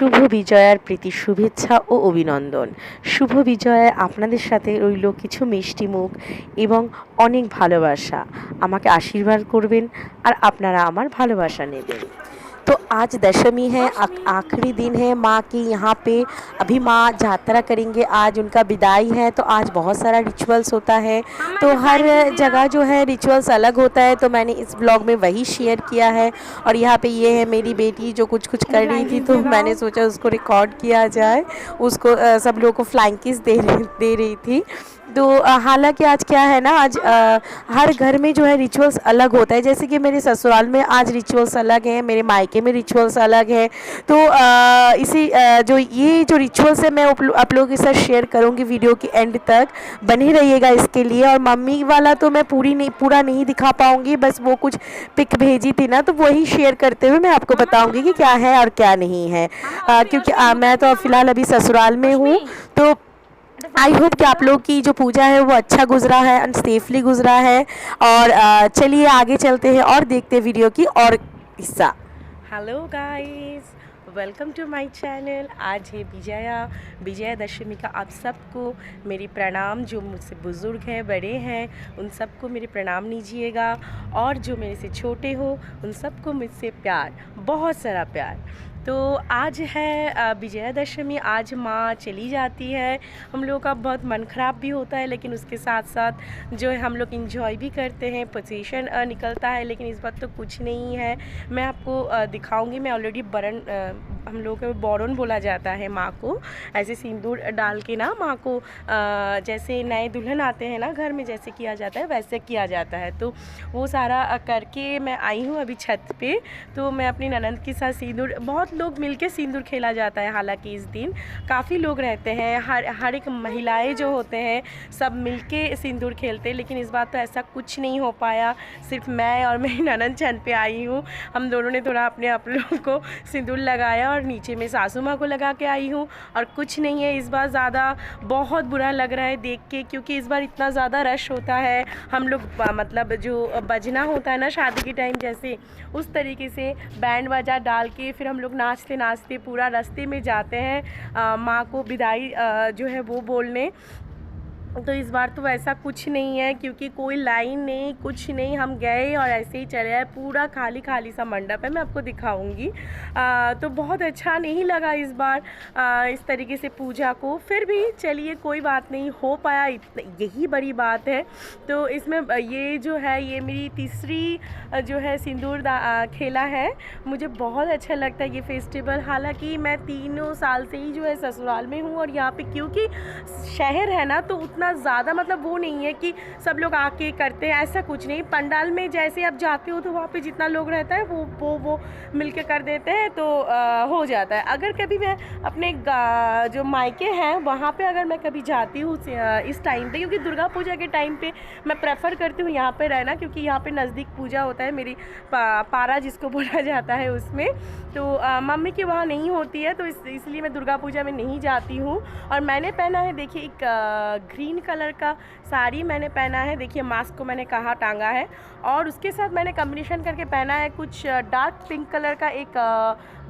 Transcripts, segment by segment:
শুভ বিজয়ার প্রীতি শুভেচ্ছা ও অভিনন্দন। শুভ বিজয়ায় আপনাদের সাথে রইল কিছু মিষ্টি মুখ এবং অনেক ভালোবাসা। আমাকে আশীর্বাদ করবেন আর আপনারা আমার ভালোবাসা নেবেন। तो आज दशमी है, आखिरी दिन है माँ की यहाँ पे। अभी माँ यात्रा करेंगे, आज उनका विदाई है, तो आज बहुत सारा रिचुअल्स होता है। तो हर जगह जो है रिचुअल्स अलग होता है, तो मैंने इस ब्लॉग में वही शेयर किया है। और यहाँ पे ये है मेरी बेटी जो कुछ कुछ कर रही थी, तो मैंने सोचा उसको रिकॉर्ड किया जाए। उसको सब लोगों को फ्लाइंग किस दे रही थी। तो हालांकि आज क्या है ना, आज हर घर में जो है रिचुअल्स अलग होता है। जैसे कि मेरे ससुराल में आज रिचुअल्स अलग हैं, मेरे मायके में रिचुअल्स अलग हैं। तो जो ये जो रिचुअल्स है मैं आप लोगों के साथ शेयर करूँगी वीडियो की एंड तक। बने रहिएगा इसके लिए। और मम्मी वाला तो मैं पूरा नहीं दिखा पाऊँगी, बस वो कुछ पिक भेजी थी ना, तो वही शेयर करते हुए मैं आपको बताऊँगी कि क्या है और क्या नहीं है। क्योंकि मैं तो फ़िलहाल अभी ससुराल में हूँ। तो आई होप कि आप लोग की जो पूजा है वो अच्छा गुजरा है एंड सेफली गुजरा है। और चलिए आगे चलते हैं और देखते हैं वीडियो की और हिस्सा। Hello guys, welcome to my channel. आज है विजयादशमी का। आप सबको मेरी प्रणाम। जो मुझसे बुज़ुर्ग हैं, बड़े हैं, उन सबको मेरे प्रणाम लीजिएगा। और जो मेरे से छोटे हो उन सबको मुझसे प्यार, बहुत सारा प्यार। तो आज है विजयादशमी। आज माँ चली जाती है। हम लोगों का बहुत मन ख़राब भी होता है, लेकिन उसके साथ साथ जो है हम लोग इंजॉय भी करते हैं। पोजीशन निकलता है, लेकिन इस बात तो कुछ नहीं है। मैं आपको दिखाऊंगी। मैं ऑलरेडी हम लोगों को बोरन बोला जाता है माँ को। ऐसे सिंदूर डाल के ना माँ को जैसे नए दुल्हन आते हैं ना घर में, जैसे किया जाता है वैसे किया जाता है। तो वो सारा करके मैं आई हूँ अभी छत पे। तो मैं अपनी ननंद के साथ सिंदूर, बहुत लोग मिलके सिंदूर खेला जाता है। हालांकि इस दिन काफ़ी लोग रहते हैं, हर एक महिलाएं जो होते हैं सब मिलके सिंदूर खेलते हैं। लेकिन इस बार तो ऐसा कुछ नहीं हो पाया। सिर्फ मैं और मेरी ननंद छत पे आई हूँ। हम दोनों ने थोड़ा अपने आप लोगों को सिंदूर लगाया और नीचे में सासू माँ को लगा के आई हूँ। और कुछ नहीं है इस बार ज़्यादा। बहुत बुरा लग रहा है देख के, क्योंकि इस बार इतना ज़्यादा रश होता है। हम लोग मतलब जो बजना होता है ना शादी के टाइम, जैसे उस तरीके से बैंड बाजा डाल के फिर हम लोग नाचते नाचते पूरा रास्ते में जाते हैं माँ को विदाई जो है वो बोलने। तो इस बार तो वैसा कुछ नहीं है, क्योंकि कोई लाइन नहीं, कुछ नहीं। हम गए और ऐसे ही चले आए। पूरा खाली खाली सा मंडप है, मैं आपको दिखाऊंगी। तो बहुत अच्छा नहीं लगा इस बार इस तरीके से पूजा को। फिर भी चलिए कोई बात नहीं, हो पाया, यही बड़ी बात है। तो इसमें ये जो है ये मेरी तीसरी जो है सिंदूर खेला है। मुझे बहुत अच्छा लगता है ये फेस्टिवल। हालांकि मैं 3 साल से ही जो है ससुराल में हूँ, और यहाँ पे क्योंकि शहर है ना, तो उतना ज़्यादा मतलब वो नहीं है कि सब लोग आके करते हैं, ऐसा कुछ नहीं। पंडाल में जैसे आप जाते हो तो वहाँ पे जितना लोग रहता है वो मिल के कर देते हैं, तो हो जाता है। अगर कभी मैं अपने जो मायके हैं वहाँ पे अगर मैं कभी जाती हूँ इस टाइम पे, क्योंकि दुर्गा पूजा के टाइम पे मैं प्रेफर करती हूँ यहाँ पे रहना, क्योंकि यहाँ पे नज़दीक पूजा होता है मेरी पारा जिसको बोला जाता है उसमें। तो मम्मी की वहाँ नहीं होती है, तो इसलिए मैं दुर्गा पूजा में नहीं जाती हूँ। और मैंने पहना है, देखिए, एक ग्रीन कलर का साड़ी मैंने पहना है। देखिए मास्क को मैंने कहाँ टांगा है, और उसके साथ मैंने कॉम्बिनेशन करके पहना है कुछ डार्क पिंक कलर का एक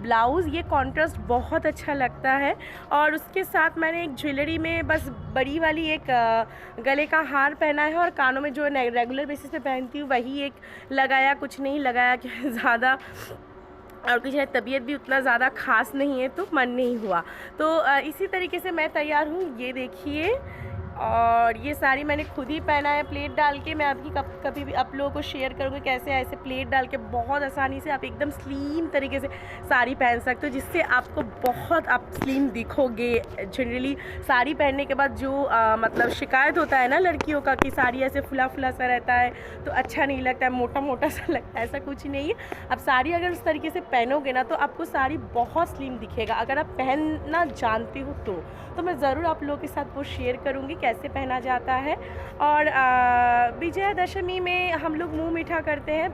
ब्लाउज़। ये कॉन्ट्रास्ट बहुत अच्छा लगता है। और उसके साथ मैंने एक ज्वेलरी में बस बड़ी वाली एक गले का हार पहना है, और कानों में जो रेगुलर बेसिस पे पहनती हूँ वही एक लगाया। कुछ नहीं लगाया कि ज़्यादा, और कुछ है, तबीयत भी उतना ज़्यादा खास नहीं है तो मन नहीं हुआ। तो इसी तरीके से मैं तैयार हूँ। ये देखिए, और ये साड़ी मैंने खुद ही पहना है प्लेट डाल के। मैं आपकी कभी भी आप लोगों को शेयर करूँगी कैसे ऐसे प्लेट डाल के बहुत आसानी से आप एकदम स्लिम तरीके से साड़ी पहन सकते हो, जिससे आपको बहुत आप स्लिम दिखोगे। जनरली साड़ी पहनने के बाद जो मतलब शिकायत होता है ना लड़कियों का कि साड़ी ऐसे फुला फुला सा रहता है तो अच्छा नहीं लगता है, मोटा मोटा सा लगता है, ऐसा कुछ नहीं है। आप साड़ी अगर उस तरीके से पहनोगे ना तो आपको साड़ी बहुत स्लिम दिखेगा, अगर आप पहनना जानते हो तो मैं ज़रूर आप लोगों के साथ वो शेयर करूँगी कैसे पहना जाता है। और विजयादशमी में हम लोग मुंह मीठा करते हैं,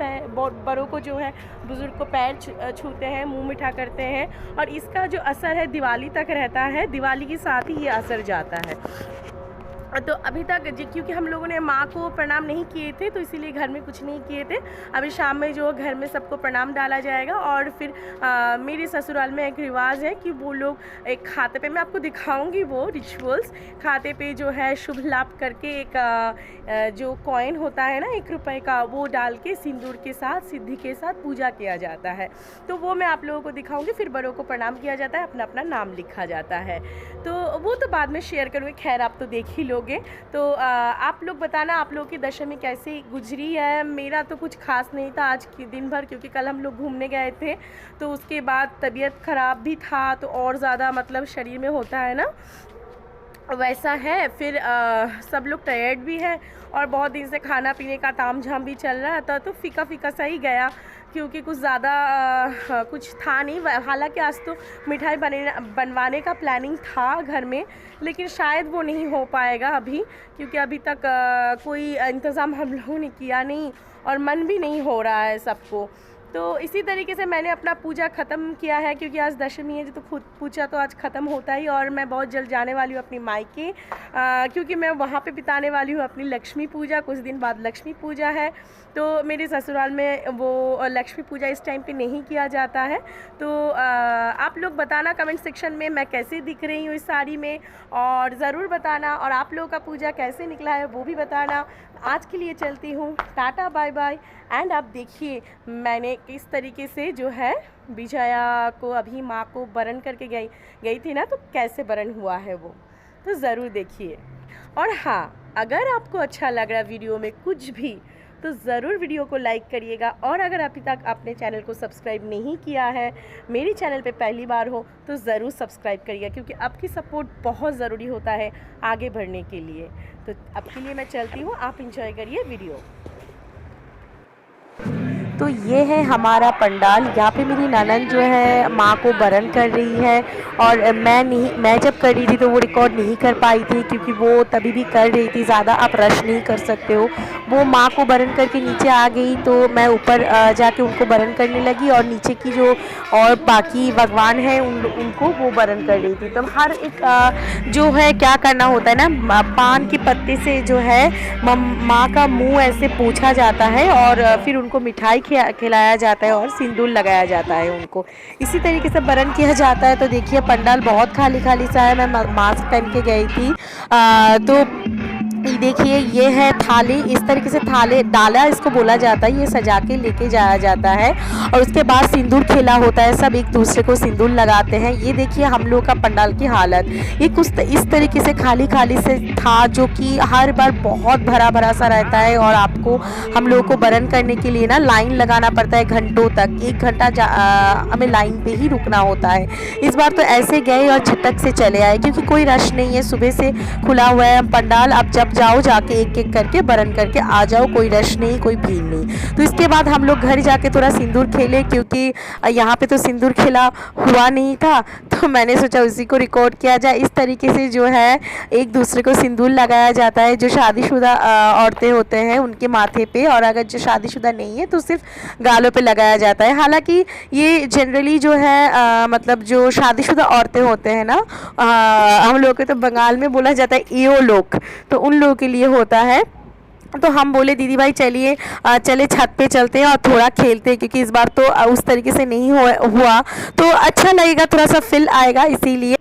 बड़ों को जो है बुज़ुर्ग को पैर छूते हैं, मुंह मीठा करते हैं। और इसका जो असर है दिवाली तक रहता है, दिवाली के साथ ही ये असर जाता है। तो अभी तक क्योंकि हम लोगों ने माँ को प्रणाम नहीं किए थे तो इसीलिए घर में कुछ नहीं किए थे। अभी शाम में जो घर में सबको प्रणाम डाला जाएगा और फिर मेरे ससुराल में एक रिवाज है कि वो लोग एक खाते पे, मैं आपको दिखाऊंगी वो रिचुअल्स, खाते पे जो है शुभ लाभ करके एक जो कॉइन होता है ना 1 रुपये का, वो डाल के सिंदूर के साथ सिद्धि के साथ पूजा किया जाता है। तो वो मैं आप लोगों को दिखाऊंगी। फिर बड़ों को प्रणाम किया जाता है, अपना अपना नाम लिखा जाता है। तो वो तो बाद में शेयर करूँगी, खैर आप तो देख ही लोगे। तो आप लोग बताना आप लोगों की दशमी कैसी गुजरी है। मेरा तो कुछ खास नहीं था आज के दिन भर, क्योंकि कल हम लोग घूमने गए थे तो उसके बाद तबीयत ख़राब भी था, तो और ज़्यादा मतलब शरीर में होता है ना वैसा है। फिर सब लोग टायर्ड भी है और बहुत दिन से खाना पीने का ताम झाम भी चल रहा था, तो फीका फीका सा ही गया, क्योंकि कुछ ज़्यादा कुछ था नहीं। हालांकि आज तो मिठाई बनवाने का प्लानिंग था घर में, लेकिन शायद वो नहीं हो पाएगा अभी, क्योंकि अभी तक कोई इंतज़ाम हम लोगों ने किया नहीं और मन भी नहीं हो रहा है सबको। तो इसी तरीके से मैंने अपना पूजा ख़त्म किया है, क्योंकि आज दशमी है तो खुद पूजा तो आज ख़त्म होता ही। और मैं बहुत जल्द जाने वाली हूँ अपनी मायके, क्योंकि मैं वहाँ पे बिताने वाली हूँ अपनी लक्ष्मी पूजा। कुछ दिन बाद लक्ष्मी पूजा है, तो मेरे ससुराल में वो लक्ष्मी पूजा इस टाइम पे नहीं किया जाता है। तो आप लोग बताना कमेंट सेक्शन में मैं कैसे दिख रही हूँ इस साड़ी में, और ज़रूर बताना। और आप लोगों का पूजा कैसे निकला है वो भी बताना। आज के लिए चलती हूँ, टाटा बाय बाय। एंड आप देखिए मैंने किस तरीके से जो है विजया को, अभी माँ को बरन करके गई थी ना, तो कैसे बरन हुआ है वो, तो ज़रूर देखिए। और हाँ, अगर आपको अच्छा लग रहा वीडियो में कुछ भी, तो ज़रूर वीडियो को लाइक करिएगा। और अगर अभी तक आपने चैनल को सब्सक्राइब नहीं किया है, मेरी चैनल पे पहली बार हो, तो ज़रूर सब्सक्राइब करिएगा, क्योंकि आपकी सपोर्ट बहुत ज़रूरी होता है आगे बढ़ने के लिए। तो अब के लिए मैं चलती हूँ, आप इंजॉय करिए वीडियो। तो ये है हमारा पंडाल। यहाँ पे मेरी ननद जो है माँ को बरन कर रही है, और मैं जब कर रही थी तो वो रिकॉर्ड नहीं कर पाई थी, क्योंकि वो तभी भी कर रही थी, ज़्यादा आप रश नहीं कर सकते हो। वो माँ को बरन करके नीचे आ गई, तो मैं ऊपर जाके उनको बरन करने लगी, और नीचे की जो और बाकी भगवान हैं उनको वो बरन कर रही थी। तो हर एक जो है क्या करना होता है ना, पान के पत्ते से जो है माँ का मुँह ऐसे पोंछा जाता है, और फिर उनको मिठाई खिलाया जाता है और सिंदूर लगाया जाता है उनको। इसी तरीके से बरन किया जाता है। तो देखिए पंडाल बहुत खाली खाली सा है। मैं मास्क पहन के गई थी, तो देखिए ये है थाली। इस तरीके से थाले डाला इसको बोला जाता है, ये सजा के लेके जाया जाता है, और उसके बाद सिंदूर खेला होता है, सब एक दूसरे को सिंदूर लगाते हैं। ये देखिए हम लोग का पंडाल की हालत, ये कुछ इस तरीके से खाली खाली से था, जो कि हर बार बहुत भरा भरा सा रहता है, और आपको हम लोगों को बरन करने के लिए ना लाइन लगाना पड़ता है घंटों तक। 1 घंटा हमें लाइन पे ही रुकना होता है। इस बार तो ऐसे गए और झटक से चले आए, क्योंकि कोई रश नहीं है, सुबह से खुला हुआ है पंडाल। आप जब जाओ जाके एक एक करके बरन करके आ जाओ, कोई रश नहीं, कोई भीड़ नहीं। तो इसके बाद हम लोग घर जाके थोड़ा सिंदूर खेले, क्योंकि यहाँ पे तो सिंदूर खेला हुआ नहीं था, तो मैंने सोचा उसी को रिकॉर्ड किया जाए। इस तरीके से जो है एक दूसरे को सिंदूर लगाया जाता है, जो शादीशुदा औरतें होते हैं उनके माथे पे, और अगर जो शादीशुदा नहीं है तो सिर्फ गालों पे लगाया जाता है। हालांकि ये जनरली जो है मतलब जो शादीशुदा औरतें होते हैं ना, हम लोग के तो बंगाल में बोला जाता है एओ लोग, तो उन लोगों के लिए होता है। तो हम बोले दीदी भाई चलिए चले छत पे चलते हैं और थोड़ा खेलते हैं, क्योंकि इस बार तो उस तरीके से नहीं हुआ तो अच्छा लगेगा, थोड़ा सा फील आएगा, इसीलिए।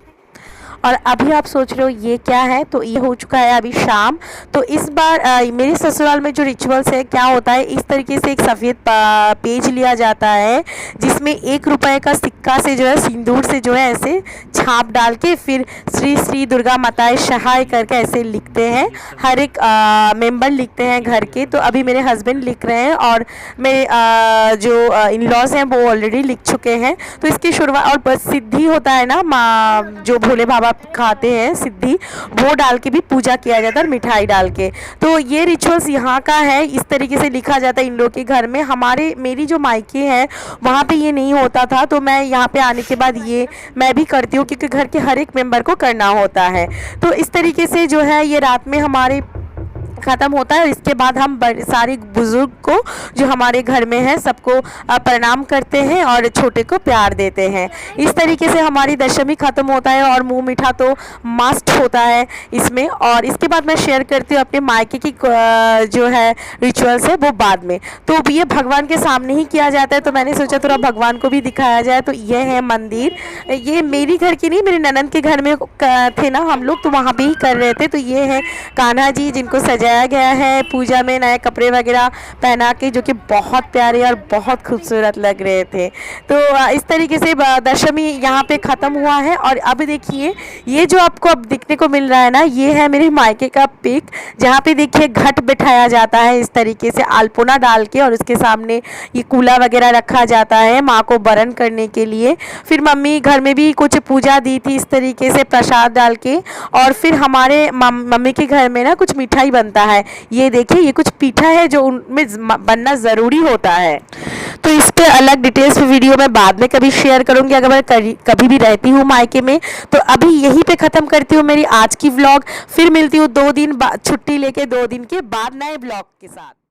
और अभी आप सोच रहे हो ये क्या है, तो ये हो चुका है अभी शाम। तो इस बार मेरे ससुराल में जो रिचुअल्स है क्या होता है, इस तरीके से एक सफ़ेद पेज लिया जाता है, जिसमें 1 रुपये का सिक्का से जो है सिंदूर से जो है ऐसे छाप डाल के, फिर श्री श्री दुर्गा माताएं सहाय करके ऐसे लिखते हैं। हर एक मेंबर लिखते हैं घर के। तो अभी मेरे हस्बैंड लिख रहे हैं, और मेरे जो इन लॉज हैं वो ऑलरेडी लिख चुके हैं। तो इसकी शुरुआत, और बस सिद्धि होता है ना, माँ जो भोले बाबा खाते हैं सिद्धि, वो डाल के भी पूजा किया जाता है, और मिठाई डाल के। तो ये रिचुअल्स यहाँ का है, इस तरीके से लिखा जाता है इन लोग के घर में। मेरी जो मायके है वहाँ पे ये नहीं होता था, तो मैं यहाँ पे आने के बाद ये मैं भी करती हूँ, क्योंकि घर के हर एक मेंबर को करना होता है। तो इस तरीके से जो है ये रात में हमारे ख़त्म होता है। इसके बाद हम सारे बुज़ुर्ग को जो हमारे घर में है सबको प्रणाम करते हैं और छोटे को प्यार देते हैं। इस तरीके से हमारी दशमी ख़त्म होता है और मुंह मीठा तो मस्ट होता है इसमें। और इसके बाद मैं शेयर करती हूँ अपने मायके की जो है रिचुअल्स है वो बाद में। तो ये भगवान के सामने ही किया जाता है, तो मैंने सोचा थोड़ा भगवान को भी दिखाया जाए। तो ये है मंदिर, ये मेरी घर की नहीं, मेरे ननंद के घर में थे ना हम लोग, तो वहाँ पे ही कर रहे थे। तो ये है कान्हा जी जिनको सजाया गया है पूजा में नए कपड़े वगैरह पहना के, जो कि बहुत प्यारे और बहुत खूबसूरत लग रहे थे। तो इस तरीके से दशमी यहाँ पे ख़त्म हुआ है। और अब देखिए ये जो आपको अब दिखने को मिल रहा है ना, ये है मेरे मायके का पिक, जहाँ पे देखिए घट बिठाया जाता है इस तरीके से अल्पोना डाल के, और उसके सामने ये कूला वगैरह रखा जाता है माँ को बरन करने के लिए। फिर मम्मी घर में भी कुछ पूजा दी थी इस तरीके से प्रसाद डाल के। और फिर हमारे मम्मी के घर में ना कुछ मिठाई बनता है, ये देखिए ये कुछ पीठा है जो उनमें बनना ज़रूरी होता है। तो इस पे अलग डिटेल्स वीडियो मैं बाद में कभी शेयर करूंगी अगर मैं कभी भी रहती हूँ मायके में। तो अभी यहीं पे ख़त्म करती हूँ मेरी आज की व्लॉग। फिर मिलती हूँ 2 दिन बाद छुट्टी लेके, 2 दिन के बाद नए ब्लॉग के साथ।